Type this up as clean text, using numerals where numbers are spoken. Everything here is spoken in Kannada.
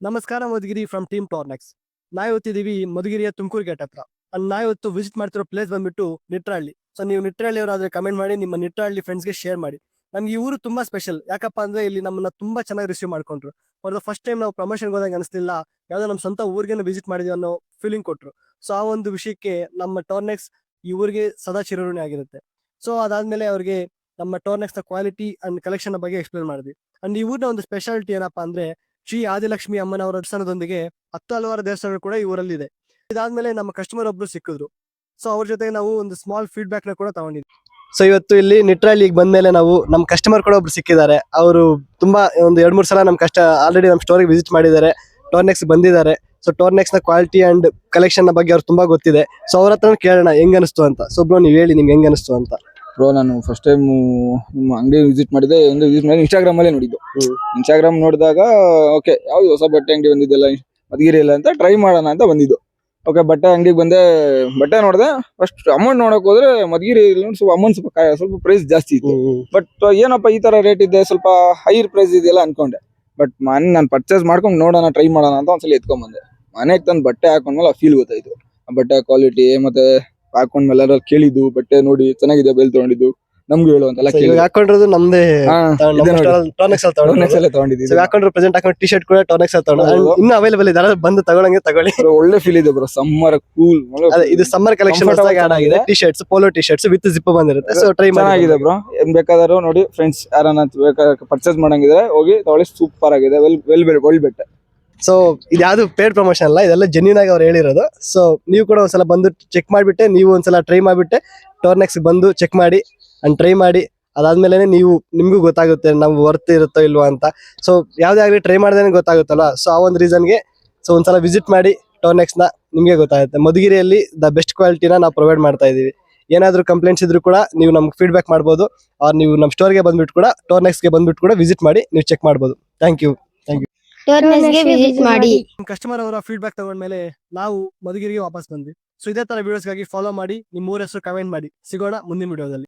ನಮಸ್ಕಾರ ಮಧುಗಿರಿ ಫ್ರಮ್ ಟೀಮ್ ಟಾರ್ನೆಕ್ಸ್. ನಾವಿವತ್ತಿದೀವಿ ಮಧುಗಿರಿಯ ತುಮಕೂರು ಗೇಟ್ ಹತ್ರ. ನಾವಿವತ್ತು ವಿಸಿಟ್ ಮಾಡ್ತಿರೋ ಪ್ಲೇಸ್ ಬಂದ್ಬಿಟ್ಟು ನಿಟ್ರಹಳ್ಳಿ. ಸೊ ನೀವು ನಿಟ್ರಹಳ್ಳಿ ಅವರಾದ್ರೆ ಕಮೆಂಟ್ ಮಾಡಿ, ನಿಮ್ಮ ನಿಟ್ರಹಳ್ಳಿ ಫ್ರೆಂಡ್ಸ್ಗೆ ಶೇರ್ ಮಾಡಿ. ನಮ್ಗೆ ಈ ಊರು ತುಂಬಾ ಸ್ಪೆಷಲ್. ಯಾಕಪ್ಪ ಅಂದ್ರೆ ಇಲ್ಲಿ ನಮ್ಮನ್ನ ತುಂಬಾ ಚೆನ್ನಾಗಿ ರಿಸೀವ್ ಮಾಡ್ಕೊಂಡ್ರು. ಫಾರ್ ದ ಫಸ್ಟ್ ಟೈಮ್ ನಾವು ಪ್ರಮೋಷನ್ ಹೋದಾಗ ಅನಿಸ್ತಿಲ್ಲ, ಯಾವ್ದೋ ನಮ್ಮ ಸ್ವಂತ ಊರಿಗೆ ವಿಸಿಟ್ ಮಾಡಿದ್ವಿ ಅನ್ನೋ ಫೀಲಿಂಗ್ ಕೊಟ್ರು. ಸೊ ಆ ಒಂದು ವಿಷಯಕ್ಕೆ ನಮ್ಮ ಟಾರ್ನೆಕ್ಸ್ ಈ ಊರಿಗೆ ಸದಾ ಚಿರಋಣಿ ಆಗಿರುತ್ತೆ. ಸೊ ಅದಾದ್ಮೇಲೆ ಅವ್ರಿಗೆ ನಮ್ಮ ಟಾರ್ನೆಕ್ಸ್ ನ ಕ್ವಾಲಿಟಿ ಅಂಡ್ ಕಲೆಕ್ಷನ್ ಬಗ್ಗೆ ಎಕ್ಸ್ಪ್ಲೇನ್ ಮಾಡಿದ್ವಿ. ಅಂಡ್ ಈ ಊರಿನ ಒಂದು ಸ್ಪೆಷಾಲಿಟಿ ಏನಪ್ಪಾ ಅಂದ್ರೆ ಶ್ರೀ ಆದಿಲಕ್ಷ್ಮಿ ಅಮ್ಮನವರ ದರ್ಶನದೊಂದಿಗೆ 10 ಹಲವಾರು ದೇವಸ್ಥಾನಗಳು ಕೂಡ ಈ ಊರಲ್ಲಿ ಇದೆ. ಇದಾದ್ಮೇಲೆ ನಮ್ಮ ಕಸ್ಟಮರ್ ಒಬ್ರು ಸಿಕ್ಕಿದ್ರು. ಸೊ ಅವ್ರ ಜೊತೆ ನಾವು ಒಂದು ಸ್ಮಾಲ್ ಫೀಡ್ಬ್ಯಾಕ್ ನ ಕೂಡ ತಗೊಂಡಿದ್ವಿ. ಸೊ ಇವತ್ತು ಇಲ್ಲಿ ನಿಟ್ರಹಳ್ಳಿಗೆ ಬಂದ್ಮೇಲೆ ನಾವು ನಮ್ಮ ಕಸ್ಟಮರ್ ಕೂಡ ಒಬ್ರು ಸಿಕ್ಕಿದ್ದಾರೆ. ಅವರು ತುಂಬಾ ಒಂದು 2-3 ಸಲ ನಮ್ಮ ಆಲ್ರೆಡಿ ನಮ್ಮ ಸ್ಟೋರಿಗೆ ವಿಸಿಟ್ ಮಾಡಿದ್ದಾರೆ, ಟೋರ್ನೆಕ್ಸ್ ಬಂದಿದ್ದಾರೆ. ಸೊ ಟೋರ್ನೆಕ್ಸ್ ನ ಕ್ವಾಲಿಟಿ ಅಂಡ್ ಕಲೆಕ್ಷನ್ ಬಗ್ಗೆ ಅವ್ರು ತುಂಬಾ ಗೊತ್ತಿದೆ. ಸೊ ಅವ್ರ ಹತ್ರ ಕೇಳೋಣ ಹೆಂಗ್ ಅನಿಸ್ತು ಅಂತ. ಸೊ ಬ್ರೋ ನೀವು ಹೇಳಿ ನಿಮ್ಗೆ ಹೆಂಗ್ ಅನಿಸ್ತು ಅಂತ. ಬ್ರೋ ನಾನು ಫಸ್ಟ್ ಟೈಮ್ ನಿಮ್ಮ ಅಂಗಡಿ ವಿಸಿಟ್ ಮಾಡಿದೆ. ಇನ್ಸ್ಟಾಗ್ರಾಮ್ ಅಲ್ಲೇ ನೋಡಿದ್ದು. ಇನ್ಸ್ಟಾಗ್ರಾಮ್ ನೋಡಿದಾಗ ಓಕೆ ಯಾವ್ದು ಹೊಸ ಬಟ್ಟೆ ಅಂಗಡಿ ಬಂದಿದ್ದೆಲ್ಲ ಮಧುಗಿರಿ ಇಲ್ಲ ಅಂತ ಟ್ರೈ ಮಾಡೋಣ ಅಂತ ಬಂದಿದ್ದು. ಓಕೆ ಬಟ್ಟೆ ಅಂಗಡಿಗೆ ಬಂದೆ, ಬಟ್ಟೆ ನೋಡಿದೆ. ಫಸ್ಟ್ ಅಮೌಂಟ್ ನೋಡಕ್ ಹೋದ್ರೆ ಮಧುಗಿರಿ ಸ್ವಲ್ಪ ಅಮೌಂಟ್ ಸ್ವಲ್ಪ ಪ್ರೈಸ್ ಜಾಸ್ತಿ ಇತ್ತು. ಬಟ್ ಏನಪ್ಪ ಈ ತರ ರೇಟ್ ಇದೆ, ಸ್ವಲ್ಪ ಹೈರ್ ಪ್ರೈಸ್ ಇದೆಯಲ್ಲ ಅನ್ಕೊಂಡೆ. ಬಟ್ ನಾನು ಪರ್ಚೇಸ್ ಮಾಡ್ಕೊಂಡು ನೋಡೋಣ, ಟ್ರೈ ಮಾಡೋಣ ಅಂತ ಒಂದ್ಸಲ ಎತ್ಕೊಂಡ್ ಬಂದೆ. ಮನೆಗೆ ತಂದು ಬಟ್ಟೆ ಹಾಕೊಂಡ್ಮೇಲೆ ಫೀಲ್ ಗೊತ್ತಾಯ್ತು. ಆ ಬಟ್ಟೆ ಕ್ವಾಲಿಟಿ ಮತ್ತೆ ಹಾಕೊಂಡ್ಮೇಲೆ ಎಲ್ಲರೂ ಕೇಳಿದ್ದು, ಬಟ್ಟೆ ನೋಡಿ ಚೆನ್ನಾಗಿದೆ ಬೆಲ್ ತಗೊಂಡಿದ್ದು, ನಮ್ಗೆ ಹೇಳು ಅಂತೆಲ್ಲ ಕೇಳಿ ಹಾಕೊಂಡಿರೋದು ನಮ್ದೇ ಟಾರ್ನೆಕ್ಸ್ ಅಲ್ಲಿ ತಗೊಂಡಿದ್ದೀವಿ. ಹಾಕೊಂಡ್ರೆ ಪ್ರೆಸೆಂಟ್ ಹಾಕೊಂಡು ಟಿ ಶರ್ಟ್ ಕೂಡ ಟಾರ್ನೆಕ್ಸ್ ಅಲ್ಲಿ ತಗೊಂಡು ಇನ್ನು ಅವೈಲೇಬಲ್ ಇದೆ. ಬಂದು ತಗೊಳಂಗೆ ತಗೊಳ್ಳಿ. ಒಳ್ಳೆ ಫೀಲ್ ಇದೆ ಬ್ರೋ. Summer cool. ಇದು ಸಮ್ಮರ್ ಕಲೆಕ್ಷನ್ ಆಗಿದೆ. T shirts, polo T shirts with zip ಬಂದಿರುತ್ತೆ. ಸೊ ಟ್ರೈ ಚೆನ್ನಾಗಿದೆ ಬ್ರೋ. ಏನ್ ಬೇಕಾದರೂ ನೋಡಿ ಫ್ರೆಂಡ್ಸ್ ಯಾರನ್ನ ಬೇಕಾದ್ರೆ ಪರ್ಚೇಸ್ ಮಾಡಂಗಿದ್ರೆ ಹೋಗಿ ತಗೊಳ್ಳಿ. ಸೂಪರ್ ಆಗಿದೆ. ವೆಲ್ ಬೆಟ್ಟೆ. ಸೊ ಇದು ಯಾವ್ದು ಪೇಡ್ ಪ್ರಮೋಷನ್ ಅಲ್ಲ, ಇದೆಲ್ಲ ಜೆನ್ಯೂನ್ ಆಗಿ ಅವ್ರು ಹೇಳಿರೋದು. ಸೊ ನೀವು ಕೂಡ ಒಂದ್ಸಲ ಬಂದು ಚೆಕ್ ಮಾಡಿಬಿಟ್ಟೆ, ನೀವು ಒಂದ್ಸಲ ಟ್ರೈ ಮಾಡಿಬಿಟ್ಟೆ ಟೋರ್ನೆಕ್ಸ್ ಬಂದು ಚೆಕ್ ಮಾಡಿ ಅಂಡ್ ಟ್ರೈ ಮಾಡಿ. ಅದಾದ್ಮೇಲೆ ನಿಮ್ಗೂ ಗೊತ್ತಾಗುತ್ತೆ ನಮ್ಗೆ ವರ್ತ್ ಇರುತ್ತೋ ಇಲ್ವಾ ಅಂತ. ಸೊ ಯಾವ್ದೇ ಆಗ್ಲಿ ಟ್ರೈ ಮಾಡಿದ್ರೆ ಗೊತ್ತಾಗುತ್ತಲ್ಲ. ಸೊ ಆ ಒಂದು ರೀಸನ್ಗೆ ಸೊ ಒಂದ್ಸಲ ವಿಸಿಟ್ ಮಾಡಿ ಟೋರ್ನೆಕ್ಸ್ ನ, ನಿಮ್ಗೆ ಗೊತ್ತಾಗುತ್ತೆ. ಮಧುಗಿರಿಯಲ್ಲಿ ದ ಬೆಸ್ಟ್ ಕ್ವಾಲಿಟಿನ ನಾವು ಪ್ರೊವೈಡ್ ಮಾಡ್ತಾ ಇದೀವಿ. ಏನಾದ್ರು ಕಂಪ್ಲೇಂಟ್ಸ್ ಇದ್ರು ಕೂಡ ನೀವು ನಮ್ಗೆ ಫೀಡ್ಬ್ಯಾಕ್ ಮಾಡ್ಬೋದು. ಅವ್ರು ನೀವು ನಮ್ಮ ಸ್ಟೋರ್ಗೆ ಬಂದ್ಬಿಟ್ಟು ಕೂಡ ಟೋರ್ನೆಕ್ಸ್ಗೆ ಬಂದ್ಬಿಟ್ಟು ಕೂಡ ವಿಸಿಟ್ ಮಾಡಿ ನೀವು ಚೆಕ್ ಮಾಡ್ಬೋದು. Thank you. ಟೋರ್ನೆಸ್ಗೆ ವಿಸಿಟ್ ಮಾಡಿ. ಕಸ್ಟಮರ್ ಅವರ ಫೀಡ್ಬ್ಯಾಕ್ ತಗೊಂಡ್ಮೇಲೆ ನಾವು ಮಧುಗಿರಿಗೆ ವಾಪಸ್ ಬಂದ್ವಿ. ಸೊ ಇದೇ ತರ ವಿಡಿಯೋಸ್ಗಾಗಿ ಫಾಲೋ ಮಾಡಿ, ನಿಮ್ಮ ಊರ ಹೆಸರು ಕಮೆಂಟ್ ಮಾಡಿ. ಸಿಗೋಣ ಮುಂದಿನ ವಿಡಿಯೋದಲ್ಲಿ.